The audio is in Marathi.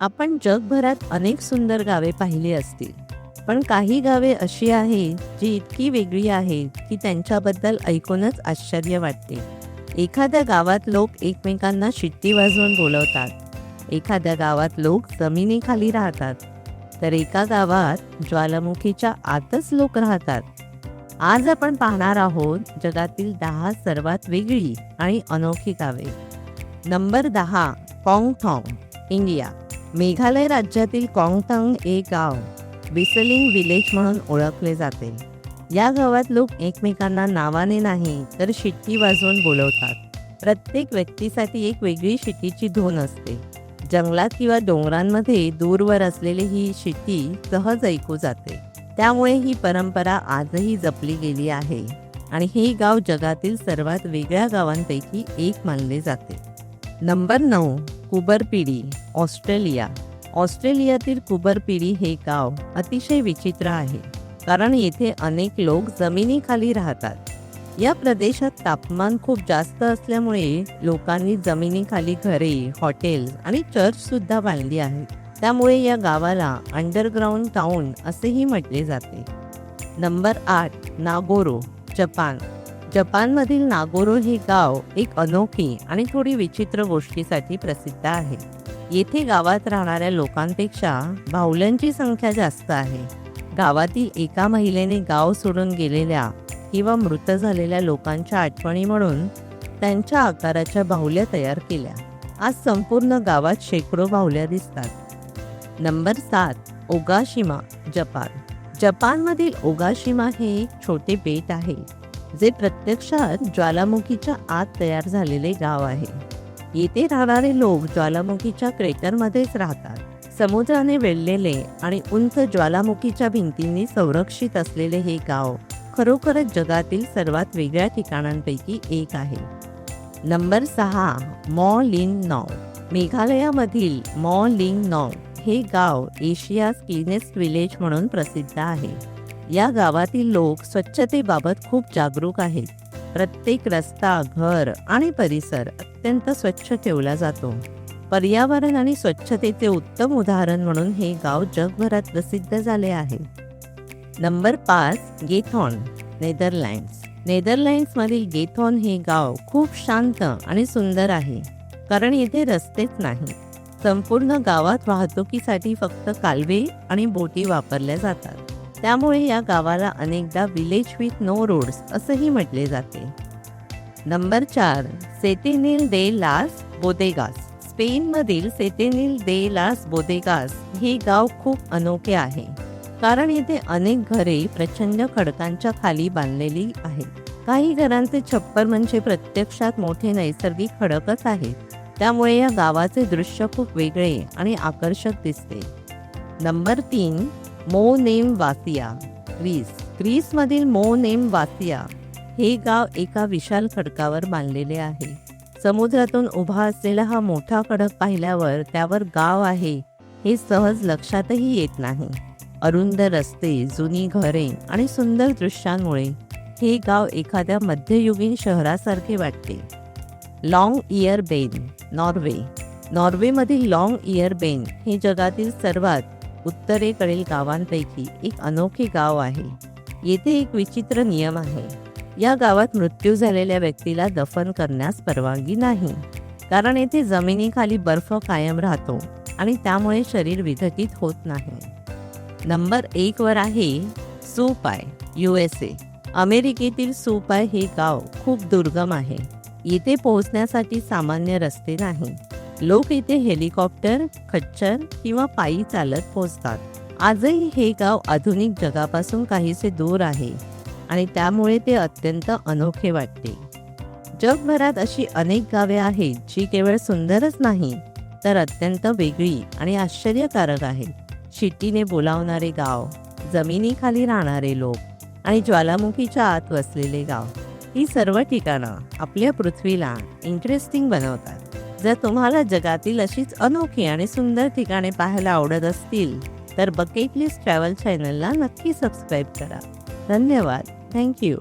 आपण जगभरात अनेक सुंदर गावे पाहिली असतील, पण काही गावे अशी आहेत जी इतकी वेगळी आहेत की त्यांच्याबद्दल ऐकूनच आश्चर्य वाटते. एखाद्या गावात लोक एकमेकांना शिट्टी वाजवून बोलवतात, एखाद्या गावात लोक जमिनीखाली राहतात, तर एका गावात ज्वालामुखीच्या आतच लोक राहतात. आज आपण पाहणार आहोत जगातील 10 सर्वात वेगळी आणि अनोखी गावे. Number 10, कॉंगथॉंग, India. मेघालय राज्यातील कॉंगथॉंग हे गाव व्हिसलिंग विलेज म्हणून ओळखले जाते. या गावात लोक एकमेकांना नावाने नाही तर शिट्टी वाजवून बोलवतात. प्रत्येक व्यक्तीसाठी एक वेगळी शिट्टीची धून असते. जंगलात किंवा डोंगरांमध्ये दूरवर असलेली ही शिट्टी सहज ऐकू जाते. त्यामुळे ही परंपरा आजही जपली गेली आहे आणि हे गाव जगातील सर्वात वेगळ्या गावांपैकी एक मानले जाते. Number 9, Coober Pedy, Australia. ऑस्ट्रेलियातील कुबरपिडी हे गाव अतिशय विचित्र आहे, कारण येथे अनेक लोक जमिनीखाली राहतात. या प्रदेशात तापमान खूप जास्त असल्यामुळे लोकांनी जमिनीखाली घरे, हॉटेल्स आणि चर्चसुद्धा बांधली आहेत. त्यामुळे या गावाला अंडरग्राऊंड टाउन असेही म्हटले जाते. Number 8, Nagoro, Japan. जपानमधील नागोरो हे गाव एक अनोखी आणि थोडी विचित्र गोष्टीसाठी प्रसिद्ध आहे. येथे गावात राहणाऱ्या लोकांपेक्षा बाहुल्यांची संख्या जास्त आहे. गावातील एका महिलेने गाव सोडून गेलेल्या किंवा मृत झालेल्या लोकांच्या आठवणी म्हणून त्यांच्या आकाराच्या बाहुल्या तयार केल्या. आज संपूर्ण गावात शेकडो बाहुल्या दिसतात. Number 7, Ogashima, Japan. जपानमधील ओगाशिमा हे एक छोटे बेट आहे, जे प्रत्यक्षात ज्वालामुखीच्या आत तयार झालेले गाव आहे. येथे राहणारे लोक ज्वालामुखीच्या क्रेटरमध्येच राहतात. समुद्राने वेढलेले आणि उंच ज्वालामुखीच्या भिंतींनी संरक्षित असलेले हे गाव खरोखरच जगातील सर्वात वेगळ्या ठिकाणांपैकी एक आहे. नंबर 6, मॉ लिन नॉव, मेघालयामधील मॉ लिन नॉव हे गाव एशियाज क्लीनेस्ट विलेज म्हणून प्रसिद्ध आहे. या गावातील लोक स्वच्छतेबाबत खूप जागरूक आहेत. प्रत्येक रस्ता, घर आणि परिसर अत्यंत स्वच्छ ठेवला जातो. पर्यावरण आणि स्वच्छतेचे उत्तम उदाहरण म्हणून हे गाव जगभरात प्रसिद्ध झाले आहे. Number 5, गेथॉन, Netherlands. नेदरलँड्समधील गेथॉन हे गाव खूप शांत आणि सुंदर आहे, कारण येथे रस्तेच नाही. संपूर्ण गावात वाहतुकीसाठी फक्त कालवे आणि बोटी वापरल्या जातात. त्यामुळे या गावाला अनेकदा विलेज विथ नो रोड्स असेही म्हटले जाते. नंबर 4, सेटेनिल दे लास बोदेगास. स्पेनमधील सेटेनिल दे लास बोदेगास हे गाव खूप अनोखे आहे, कारण येथे अनेक घरे प्रचंड खडकांच्या खाली बांधलेली आहेत. काही घरांचे छप्पर म्हणजे प्रत्यक्षात मोठे नैसर्गिक खडकच आहेत. त्यामुळे या गावाचे दृश्य खूप वेगळे आणि आकर्षक दिसते. नंबर 3, मो नेम वासिया, ग्रीस. ग्रीसमधील मो नेम वासिया हे गाव एका विशाल खडकावर बांधलेले आहे. समुद्रातून उभा असलेला हा मोठा खडक पाहिल्यावर त्यावर गाव आहे हे सहज लक्षातही येत नाही. अरुंद रस्ते, जुनी घरे आणि सुंदर दृश्यांमुळे हे गाव एखाद्या मध्ययुगीन शहरासारखे वाटते. लाँग इयर बेन, नॉर्वे. नॉर्वेमधील लाँग इयर बेन हे जगातील सर्वात उत्तरेकडील गावांपैकी एक अनोखे गाव आहे. येथे एक विचित्र नियम आहे. या गावात मृत्यू झालेल्या व्यक्तीला दफन करण्यास परवानगी नाही, कारण येथे जमिनीखाली बर्फ कायम राहतो आणि त्यामुळे शरीर विघटित होत नाही. नंबर 1 वर आहे सुपाय, USA. अमेरिकेतील सुपाय हे गाव खूप दुर्गम आहे. येथे पोहोचण्यासाठी सामान्य रस्ते नाही. लोक येथे हेलिकॉप्टर, खच्चर किंवा पायी चालत पोहोचतात. आजही हे गाव आधुनिक जगापासून काहीसे दूर आहे आणि त्यामुळे ते अत्यंत अनोखे वाटते. जगभरात अशी अनेक गावे आहेत जी केवळ सुंदरच नाही तर अत्यंत वेगळी आणि आश्चर्यकारक आहेत. शिट्टीने बोलावणारे गाव, जमिनीखाली राहणारे लोक आणि ज्वालामुखीच्या आत वसलेले गाव, ही सर्व ठिकाणं आपल्या पृथ्वीला इंटरेस्टिंग बनवतात. जर तुम्हाला जगातील अशीच अनोखी आणि सुंदर ठिकाणे पाहायला आवडत असतील तर बकेट लिस्ट ट्रॅव्हल चॅनलला नक्की सबस्क्राईब करा. धन्यवाद. थँक्यू.